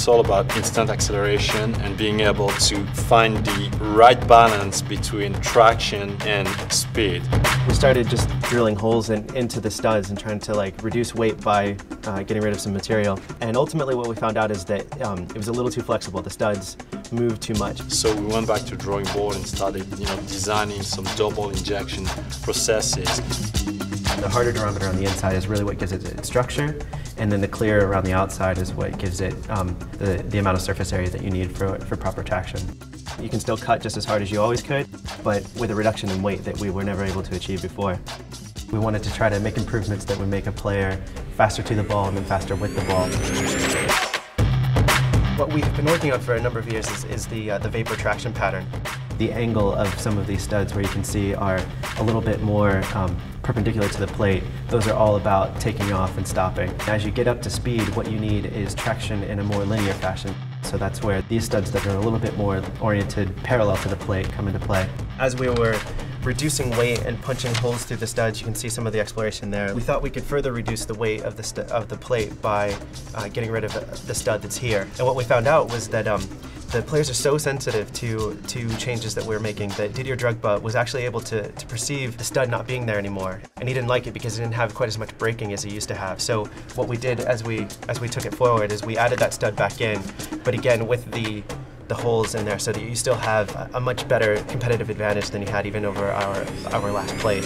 It's all about instant acceleration and being able to find the right balance between traction and speed. We started just drilling holes into the studs and trying to reduce weight by getting rid of some material. And ultimately what we found out is that it was a little too flexible. The studs moved too much. So we went back to drawing board and started designing some double injection processes. The harder durometer on the inside is really what gives it its structure, and then the clear around the outside is what gives it the amount of surface area that you need for proper traction. You can still cut just as hard as you always could, but with a reduction in weight that we were never able to achieve before. We wanted to try to make improvements that would make a player faster to the ball and then faster with the ball. What we've been working on for a number of years is the vapor traction pattern. The angle of some of these studs, where you can see, are a little bit more perpendicular to the plate. Those are all about taking off and stopping. As you get up to speed, what you need is traction in a more linear fashion. So that's where these studs that are a little bit more oriented parallel to the plate come into play. As we were reducing weight and punching holes through the studs, you can see some of the exploration there. We thought we could further reduce the weight of the plate by getting rid of the stud that's here. And what we found out was that the players are so sensitive to changes that we're making that Didier Drogba was actually able to perceive the stud not being there anymore. And he didn't like it because it didn't have quite as much braking as he used to have. So what we did as we took it forward is we added that stud back in, but again with the holes in there, so that you still have a much better competitive advantage than you had even over our last plate.